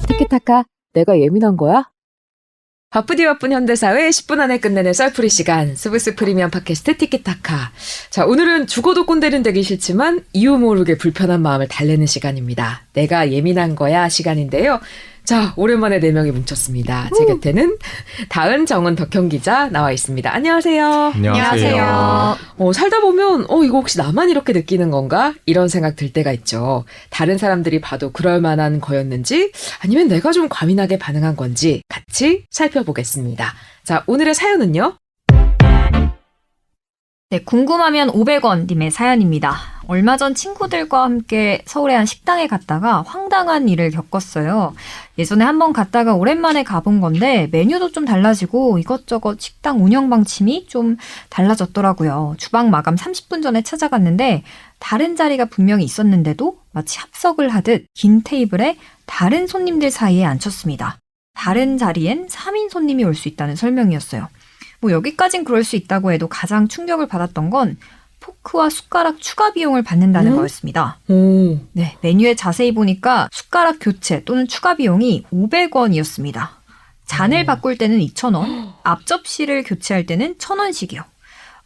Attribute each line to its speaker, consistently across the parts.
Speaker 1: 티키타카, 내가 예민한 거야? 바쁘디 바쁜 현대사회 10분 안에 끝내는 썰풀이 시간, 스브스 프리미엄 팟캐스트 티키타카. 자, 오늘은 죽어도 꼰대는 되기 싫지만 이유 모르게 불편한 마음을 달래는 시간입니다. 내가 예민한 거야 시간인데요. 자, 오랜만에 4명이 뭉쳤습니다. 제 곁에는 다은, 정은, 덕형 기자 나와 있습니다. 안녕하세요.
Speaker 2: 안녕하세요.
Speaker 1: 살다 보면 이거 혹시 나만 이렇게 느끼는 건가? 이런 생각 들 때가 있죠. 다른 사람들이 봐도 그럴 만한 거였는지 아니면 내가 좀 과민하게 반응한 건지 같이 살펴보겠습니다. 자, 오늘의 사연은요?
Speaker 2: 네, 궁금하면 500원 님의 사연입니다. 얼마 전 친구들과 함께 서울의 한 식당에 갔다가 황당한 일을 겪었어요. 예전에 한번 갔다가 오랜만에 가본 건데 메뉴도 좀 달라지고 이것저것 식당 운영 방침이 좀 달라졌더라고요. 주방 마감 30분 전에 찾아갔는데 다른 자리가 분명히 있었는데도 마치 합석을 하듯 긴 테이블에 다른 손님들 사이에 앉혔습니다. 다른 자리엔 3인 손님이 올 수 있다는 설명이었어요. 여기까진 그럴 수 있다고 해도 가장 충격을 받았던 건 포크와 숟가락 추가 비용을 받는다는 거였습니다. 네, 메뉴에 자세히 보니까 숟가락 교체 또는 추가 비용이 500원이었습니다. 잔을 바꿀 때는 2,000원, 앞접시를 교체할 때는 1,000원씩이요.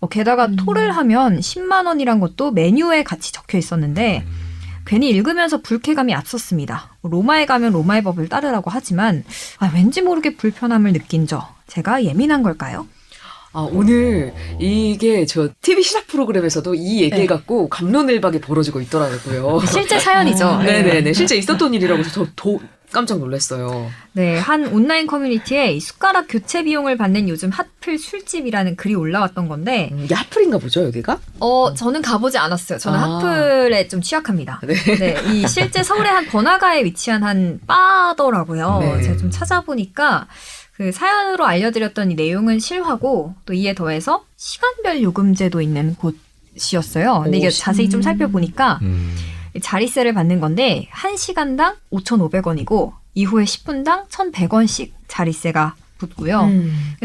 Speaker 2: 게다가 토를 하면 10만 원이란 것도 메뉴에 같이 적혀 있었는데 괜히 읽으면서 불쾌감이 앞섰습니다. 로마에 가면 로마의 법을 따르라고 하지만 왠지 모르게 불편함을 느낀 제가 예민한 걸까요?
Speaker 1: 오늘 이게 저 TV 시사 프로그램에서도 이 얘기를 갖고 갑론을박이 벌어지고 있더라고요.
Speaker 2: 실제 사연이죠.
Speaker 1: 네네네. 실제 있었던 일이라고 해서 더 깜짝 놀랐어요.
Speaker 2: 네, 한 온라인 커뮤니티에 이 숟가락 교체 비용을 받는 요즘 핫플 술집이라는 글이 올라왔던 건데
Speaker 1: 이게 핫플인가 보죠, 여기가?
Speaker 2: 저는 가보지 않았어요. 저는 핫플에 좀 취약합니다.
Speaker 1: 네.
Speaker 2: 네, 이 실제 서울의 한 번화가에 위치한 한 바더라고요.
Speaker 1: 네.
Speaker 2: 제가 좀 찾아보니까 그 사연으로 알려드렸던 이 내용은 실화고 또 이에 더해서 시간별 요금제도 있는 곳이었어요. 근데 이게 자세히 좀 살펴보니까 자리세를 받는 건데 1시간당 5,500원이고 이후에 10분당 1,100원씩 자리세가 붙고요.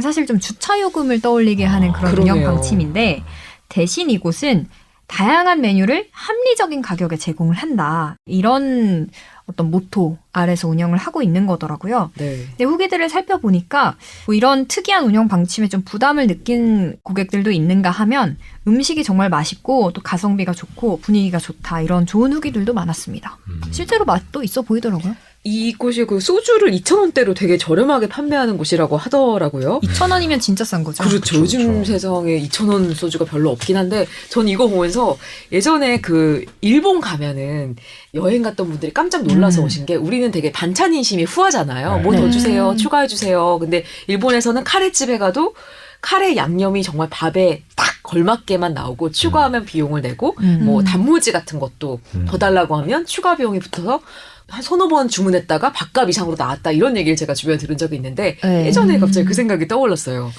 Speaker 2: 사실 좀 주차 요금을 떠올리게 하는 그런
Speaker 1: 그러네요.
Speaker 2: 운영 방침인데 대신 이곳은 다양한 메뉴를 합리적인 가격에 제공을 한다. 이런 어떤 모토 아래서 운영을 하고 있는 거더라고요.
Speaker 1: 네.
Speaker 2: 근데 후기들을 살펴보니까 이런 특이한 운영 방침에 좀 부담을 느낀 고객들도 있는가 하면 음식이 정말 맛있고 또 가성비가 좋고 분위기가 좋다 이런 좋은 후기들도 많았습니다. 실제로 맛도 있어 보이더라고요.
Speaker 1: 이곳이 그 소주를 2,000원대로 되게 저렴하게 판매하는 곳이라고 하더라고요.
Speaker 2: 2,000원이면 진짜 싼 거죠.
Speaker 1: 그렇죠. 요즘 세상에 2,000원 소주가 별로 없긴 한데 전 이거 보면서 예전에 그 일본 가면은 여행 갔던 분들이 깜짝 놀라서 오신 게 우리는 되게 반찬 인심이 후하잖아요. 뭐 더 주세요. 추가해 주세요. 근데 일본에서는 카레집에 가도 카레 양념이 정말 밥에 딱 걸맞게만 나오고 추가하면 비용을 내고 뭐 단무지 같은 것도 더 달라고 하면 추가 비용이 붙어서 한 서너 번 주문했다가 밥값 이상으로 나왔다 이런 얘기를 제가 주변에 들은 적이 있는데 예전에 갑자기 그 생각이 떠올랐어요.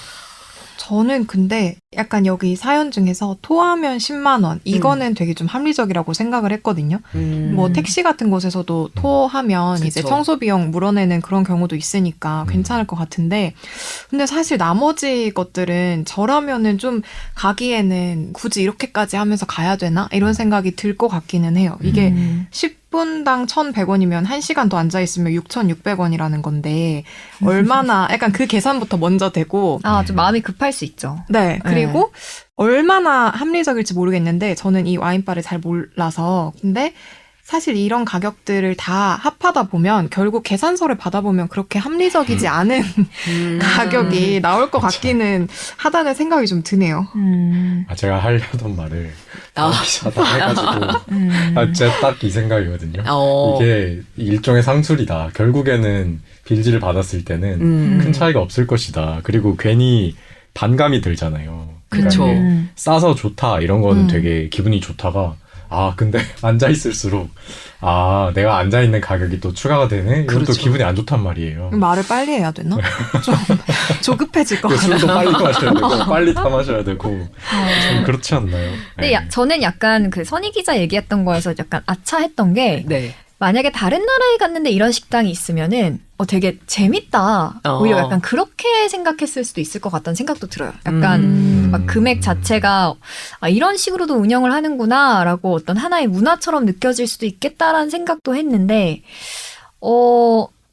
Speaker 3: 저는 근데 약간 여기 사연 중에서 토하면 10만 원 이거는 되게 좀 합리적이라고 생각을 했거든요. 뭐 택시 같은 곳에서도 토하면 이제
Speaker 1: 그쵸.
Speaker 3: 청소 비용 물어내는 그런 경우도 있으니까 괜찮을 것 같은데 근데 사실 나머지 것들은 저라면은 좀 가기에는 굳이 이렇게까지 하면서 가야 되나? 이런 생각이 들 것 같기는 해요. 이게 10분당 1,100원이면 1시간 더 앉아있으면 6,600원이라는 건데 얼마나 약간 그 계산부터 먼저 되고
Speaker 2: 좀 마음이 급할 수 있죠.
Speaker 3: 네. 그리고 얼마나 합리적일지 모르겠는데 저는 이 와인바를 잘 몰라서 근데 사실 이런 가격들을 다 합하다 보면 결국 계산서를 받아보면 그렇게 합리적이지 않은 가격이 나올 것 같기는 하다는 생각이 좀 드네요.
Speaker 4: 제가 하려던 말을 기사다 해가지고 제가 딱 이 생각이거든요. 이게 일종의 상술이다. 결국에는 빌지를 받았을 때는 큰 차이가 없을 것이다. 그리고 괜히 반감이 들잖아요.
Speaker 1: 그쵸.
Speaker 4: 그러니까 이게 싸서 좋다 이런 거는 되게 기분이 좋다가 근데 앉아있을수록 내가 앉아있는 가격이 또 추가가 되네? 이건
Speaker 1: 그렇죠.
Speaker 4: 또 기분이 안 좋단 말이에요.
Speaker 3: 말을 빨리 해야 되나? 좀 조급해질 것 같아요.
Speaker 4: 술도 빨리 마셔야 되고 빨리 타 마셔야 되고 좀 그렇지 않나요?
Speaker 2: 근데 저는 약간 그 선희 기자 얘기했던 거에서 약간 아차했던 게
Speaker 1: 네.
Speaker 2: 만약에 다른 나라에 갔는데 이런 식당이 있으면은 되게 재밌다. 오히려 약간 그렇게 생각했을 수도 있을 것 같다는 생각도 들어요. 약간 막 금액 자체가 이런 식으로도 운영을 하는구나라고 어떤 하나의 문화처럼 느껴질 수도 있겠다라는 생각도 했는데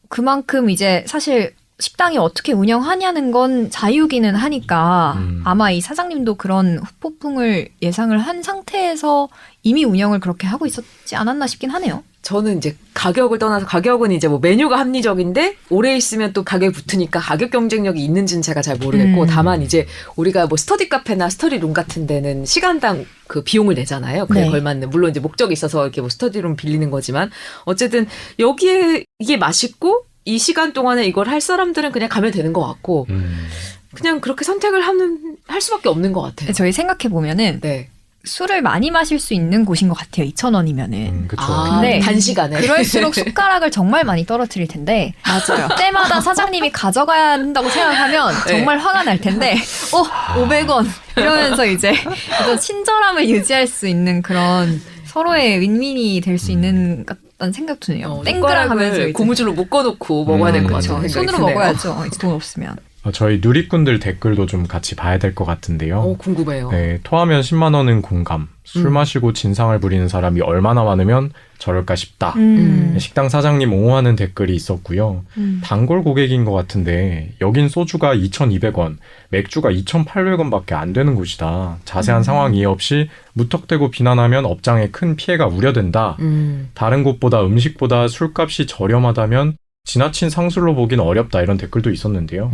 Speaker 2: 그만큼 이제 사실 식당이 어떻게 운영하냐는 건 자유기는 하니까 아마 이 사장님도 그런 후폭풍을 예상을 한 상태에서 이미 운영을 그렇게 하고 있었지 않았나 싶긴 하네요.
Speaker 1: 저는 이제 가격을 떠나서 가격은 이제 뭐 메뉴가 합리적인데 오래 있으면 또 가격이 붙으니까 가격 경쟁력이 있는지는 제가 잘 모르겠고 다만 이제 우리가 뭐 스터디 카페나 스터디룸 같은 데는 시간당 그 비용을 내잖아요. 그에
Speaker 2: 네. 걸맞는
Speaker 1: 물론 이제 목적이 있어서 이렇게 뭐 스터디룸 빌리는 거지만 어쨌든 여기에 이게 맛있고 이 시간 동안에 이걸 할 사람들은 그냥 가면 되는 것 같고 그냥 그렇게 선택을 할 수밖에 없는 것 같아요.
Speaker 2: 저희 생각해 보면은
Speaker 1: 네.
Speaker 2: 술을 많이 마실 수 있는 곳인 것 같아요. 2,000원이면은.
Speaker 4: 그쵸.
Speaker 2: 근데
Speaker 1: 단시간에
Speaker 2: 그럴수록 숟가락을 정말 많이 떨어뜨릴 텐데
Speaker 3: 맞아요.
Speaker 2: 때마다 사장님이 가져가야 한다고 생각하면 정말 화가 날 텐데 500원 이러면서 이제 어떤 친절함을 유지할 수 있는 그런 서로의 윈윈이 될 수 있는 같다는 생각 드네요. 땡그랑 하면서 이제
Speaker 1: 고무줄로 묶어놓고 먹어야 될 것 같아요.
Speaker 2: 그렇죠. 손으로 먹어야죠. 돈 없으면.
Speaker 4: 저희 누리꾼들 댓글도 좀 같이 봐야 될 것 같은데요.
Speaker 1: 궁금해요.
Speaker 4: 네, 토하면 10만 원은 공감. 술 마시고 진상을 부리는 사람이 얼마나 많으면 저럴까 싶다. 네, 식당 사장님 옹호하는 댓글이 있었고요. 단골 고객인 것 같은데 여긴 소주가 2,200원, 맥주가 2,800원밖에 안 되는 곳이다. 자세한 상황 이해 없이 무턱대고 비난하면 업장에 큰 피해가 우려된다. 다른 곳보다 음식보다 술값이 저렴하다면 지나친 상술로 보긴 어렵다 이런 댓글도 있었는데요.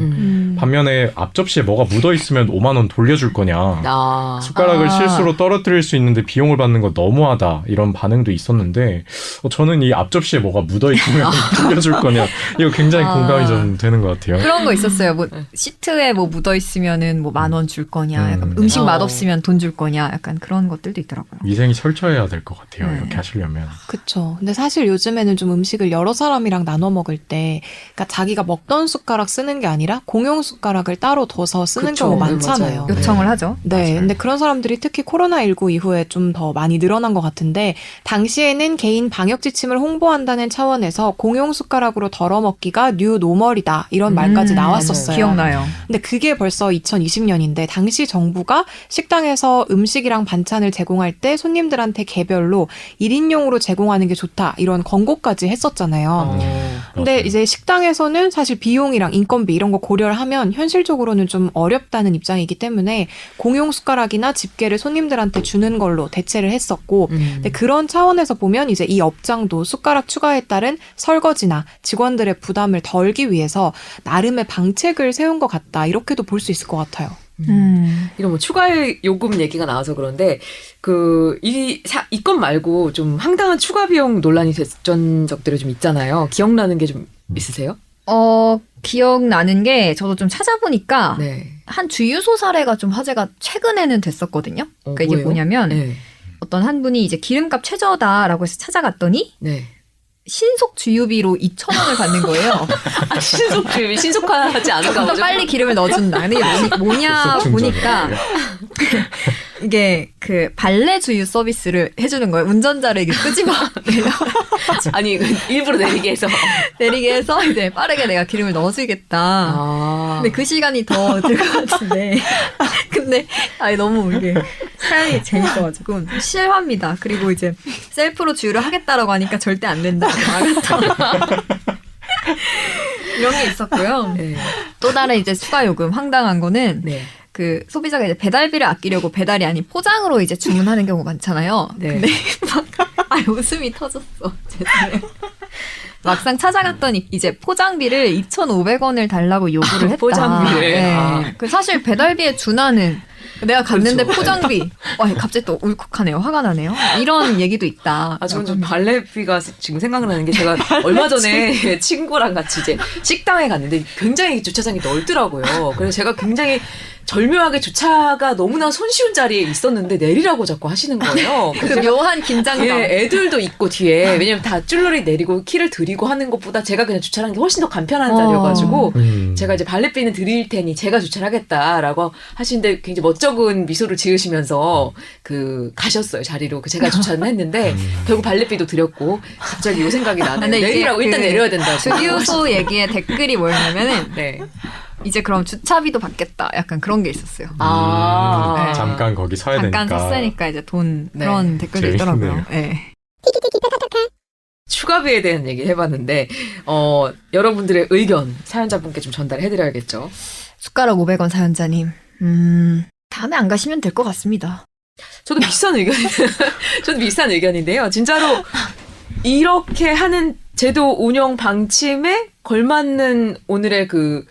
Speaker 4: 반면에 앞접시에 뭐가 묻어있으면 5만 원 돌려줄 거냐. 숟가락을 실수로 떨어뜨릴 수 있는데 비용을 받는 거 너무하다 이런 반응도 있었는데 저는 이 앞접시에 뭐가 묻어있으면 돌려줄 거냐 이거 굉장히 공감이 좀 되는 것 같아요.
Speaker 2: 그런 거 있었어요. 뭐 시트에 뭐 묻어있으면 뭐 10,000원 줄 거냐. 약간 음식 맛없으면 돈 줄 거냐. 약간 그런 것들도 있더라고요.
Speaker 4: 위생이 철저해야 될 것 같아요. 이렇게 하시려면.
Speaker 3: 그쵸. 근데 사실 요즘에는 좀 음식을 여러 사람이랑 나눠 먹을 때, 그러니까 자기가 먹던 숟가락 쓰는 게 아니라 공용 숟가락을 따로 둬서 쓰는
Speaker 1: 그쵸.
Speaker 3: 경우
Speaker 1: 네,
Speaker 3: 많잖아요.
Speaker 1: 맞아요.
Speaker 2: 요청을 하죠.
Speaker 3: 네,
Speaker 4: 맞아요.
Speaker 3: 근데 그런 사람들이 특히 코로나19 이후에 좀 더 많이 늘어난 것 같은데, 당시에는 개인 방역 지침을 홍보한다는 차원에서 공용 숟가락으로 덜어 먹기가 뉴 노멀이다 이런 말까지 나왔었어요.
Speaker 2: 기억나요.
Speaker 3: 근데 그게 벌써 2020년인데 당시 정부가 식당에서 음식이랑 반찬을 제공할 때 손님들한테 개별로 1인용으로 제공하는 게 좋다 이런 권고까지 했었잖아요. 근데
Speaker 4: 맞아요.
Speaker 3: 이제 식당에서는 사실 비용이랑 인건비 이런 거 고려를 하면 현실적으로는 좀 어렵다는 입장이기 때문에 공용 숟가락이나 집게를 손님들한테 주는 걸로 대체를 했었고 근데 그런 차원에서 보면 이제 이 업장도 숟가락 추가에 따른 설거지나 직원들의 부담을 덜기 위해서 나름의 방책을 세운 것 같다 이렇게도 볼 수 있을 것 같아요.
Speaker 1: 이런 뭐 추가 요금 얘기가 나와서 그런데 이 건 말고 좀 황당한 추가 비용 논란이 됐던 적들이 좀 있잖아요. 기억나는 게 좀 있으세요?
Speaker 2: 기억나는 게 저도 좀 찾아보니까
Speaker 1: 네.
Speaker 2: 한 주유소 사례가 좀 화제가 최근에는 됐었거든요. 그러니까 이게
Speaker 1: 뭐예요?
Speaker 2: 뭐냐면
Speaker 1: 네.
Speaker 2: 어떤 한 분이 이제 기름값 최저다라고 해서 찾아갔더니
Speaker 1: 네.
Speaker 2: 신속 주유비로 2,000원을 받는 거예요.
Speaker 1: 신속하지 않은가
Speaker 2: 좀 더
Speaker 1: 보죠.
Speaker 2: 빨리 기름을 넣어준다. 근데 이게 뭐냐
Speaker 4: 급속
Speaker 2: 보니까 이게 그 발레 주유 서비스를 해주는 거예요. 운전자를 이게 끄집어
Speaker 1: 아니 일부러 내리게 해서.
Speaker 2: 내리게 해서 이제 빠르게 내가 기름을 넣어주겠다. 근데 그 시간이 더 들 것 같은데. 근데 너무 이게 사연이 재밌어가지고 실화입니다. 그리고 이제 셀프로 주유를 하겠다라고 하니까 절대 안 된다. 나갔다. 이런 게 있었고요.
Speaker 1: 네.
Speaker 2: 또 다른 이제 추가 요금 황당한 거는
Speaker 1: 네.
Speaker 2: 그 소비자가 이제 배달비를 아끼려고 배달이 아닌 포장으로 이제 주문하는 경우가 많잖아요.
Speaker 1: 네.
Speaker 2: 근데 막 웃음이 터졌어. 죄송해요. 막상 찾아갔더니 이제 포장비를 2,500원을 달라고 요구를 했다.
Speaker 1: 포장비를.
Speaker 2: 네. 그 사실 배달비에 준하는 내가 갔는데
Speaker 1: 그렇죠.
Speaker 2: 포장비. 갑자기 또 울컥하네요. 화가 나네요. 이런 얘기도 있다.
Speaker 1: 저는 좀 발레비가 지금 생각나는 게 제가 얼마 전에 친구랑 같이 이제 식당에 갔는데 굉장히 주차장이 넓더라고요. 그래서 제가 굉장히 절묘하게 주차가 너무나 손쉬운 자리에 있었는데 내리라고 자꾸 하시는 거예요.
Speaker 2: 그 묘한 긴장감.
Speaker 1: 예, 애들도 있고 뒤에 왜냐면 다 쭈르리 내리고 키를 드리고 하는 것보다 제가 그냥 주차하는 게 훨씬 더 간편한 자리여가지고 제가 이제 발렛비는 드릴 테니 제가 주차를 하겠다라고 하시는데 굉장히 멋쩍은 미소를 지으시면서 그 가셨어요 자리로. 그 제가 주차를 했는데 결국 발렛비도 드렸고 갑자기 요 생각이 나네요.
Speaker 2: 근데 이게
Speaker 1: 내리라고 일단
Speaker 2: 그
Speaker 1: 내려야 된다고.
Speaker 2: 주유소 얘기의 댓글이 뭐였냐면은
Speaker 1: 네.
Speaker 2: 이제 그럼 주차비도 받겠다. 약간 그런 게 있었어요.
Speaker 1: 아.
Speaker 4: 잠깐 거기 서야
Speaker 2: 잠깐
Speaker 4: 되니까.
Speaker 2: 섰으니까 이제 돈
Speaker 1: 네.
Speaker 2: 그런 댓글도
Speaker 4: 재밌네요.
Speaker 2: 있더라고요. 네.
Speaker 1: 추가비에 대한 얘기 해봤는데 여러분들의 의견 사연자분께 좀 전달해드려야겠죠.
Speaker 2: 숟가락 500원 사연자님. 다음에 안 가시면 될 것 같습니다.
Speaker 1: 저도 비슷한 저도 비슷한 의견인데요. 진짜로 이렇게 하는 제도 운영 방침에 걸맞는 오늘의 그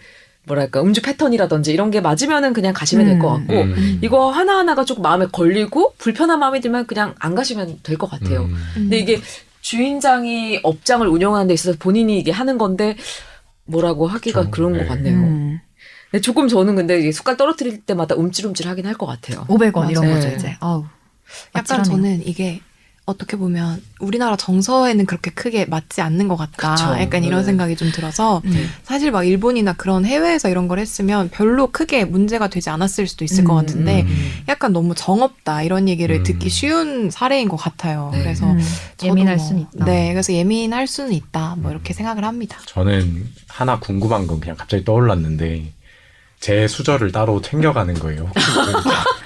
Speaker 1: 뭐랄까 음주 패턴이라든지 이런 게 맞으면은 그냥 가시면 될 것 같고 이거 하나하나가 조금 마음에 걸리고 불편한 마음이 들면 그냥 안 가시면 될 것 같아요. 근데 이게 주인장이 업장을 운영하는 데 있어서 본인이 이게 하는 건데 뭐라고 하기가
Speaker 4: 좀,
Speaker 1: 그런
Speaker 4: 네.
Speaker 1: 것 같네요. 근데 조금 저는 근데 이게 숟갈 떨어뜨릴 때마다 움찔움찔 하긴 할 것 같아요.
Speaker 2: 500원 이런
Speaker 1: 맞아요.
Speaker 2: 거죠, 이제. 아우.
Speaker 3: 약간
Speaker 2: 아찔하네요.
Speaker 3: 저는 이게 어떻게 보면 우리나라 정서에는 그렇게 크게 맞지 않는 것 같다.
Speaker 1: 그쵸.
Speaker 3: 약간 이런
Speaker 1: 네.
Speaker 3: 생각이 좀 들어서 사실 막 일본이나 그런 해외에서 이런 걸 했으면 별로 크게 문제가 되지 않았을 수도 있을 것 같은데 약간 너무 정없다 이런 얘기를 듣기 쉬운 사례인 것 같아요.
Speaker 1: 네.
Speaker 3: 그래서 저도
Speaker 2: 예민할 수는 있다.
Speaker 3: 네, 그래서 예민할 수는 있다. 뭐 이렇게 생각을 합니다.
Speaker 4: 저는 하나 궁금한 건 그냥 갑자기 떠올랐는데 제 수저를 따로 챙겨가는 거예요.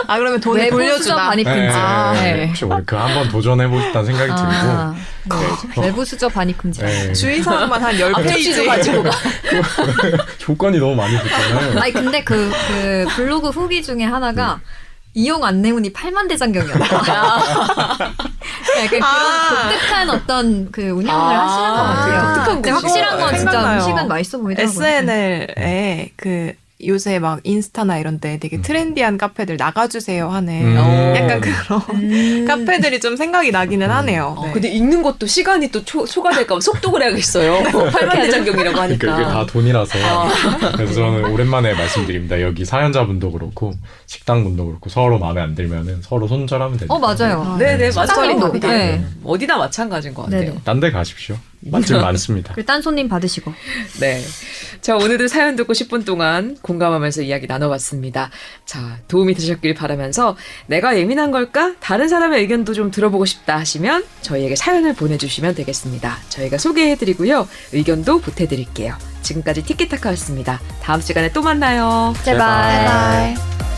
Speaker 3: 아 그러면 돈을
Speaker 2: 외부 수저
Speaker 3: 돌려주다.
Speaker 2: 반입금지.
Speaker 4: 네. 혹시 오늘 그 한번 도전해보고 싶다는 생각이
Speaker 2: 아,
Speaker 4: 들고
Speaker 2: 외부 수저 반입금지.
Speaker 4: 네.
Speaker 3: 주의사항만 한 10개
Speaker 1: 앞접시도 가지고 가.
Speaker 4: 조건이 너무 많이 붙잖아요.
Speaker 2: 아니 근데 그 블로그 후기 중에 하나가 이용 안내문이 8만 대장경이었다. 약간 그런 독특한 어떤 그 운영을 하시는 것 같아요.
Speaker 1: 독특한
Speaker 2: 근데
Speaker 1: 곳이죠.
Speaker 2: 확실한 건 진짜
Speaker 3: 생각나요.
Speaker 2: 음식은 맛있어 보이더라고요.
Speaker 3: SNL에 그 요새 막 인스타나 이런 데 되게 트렌디한 카페들 나가주세요 하는 약간 그런 카페들이 좀 생각이 나기는 하네요. 네.
Speaker 1: 근데 읽는 것도 시간이 또 초과될까 봐 속독을 해야겠어요. 8만 대장경이라고
Speaker 4: 그게
Speaker 1: 하니까.
Speaker 4: 다 돈이라서. 그래서 저는 오랜만에 말씀드립니다. 여기 사연자분도 그렇고 식당분도 그렇고 서로 마음에 안 들면은 서로 손절하면 되니까.
Speaker 2: 맞아요.
Speaker 1: 네네,
Speaker 2: 식당님도.
Speaker 1: 맞아요.
Speaker 2: 네.
Speaker 1: 어디나 마찬가지인 것 같아요.
Speaker 2: 네네.
Speaker 4: 딴 데 가십시오. 맛집 많습니다.
Speaker 2: 그 딴 손님 받으시고.
Speaker 1: 네. 자, 오늘도 사연 듣고 10분 동안 공감하면서 이야기 나눠봤습니다. 자, 도움이 되셨길 바라면서 내가 예민한 걸까? 다른 사람의 의견도 좀 들어보고 싶다 하시면 저희에게 사연을 보내주시면 되겠습니다. 저희가 소개해드리고요. 의견도 보태드릴게요. 지금까지 티키타카였습니다. 다음 시간에 또 만나요.
Speaker 2: 제발.
Speaker 3: 바이바이.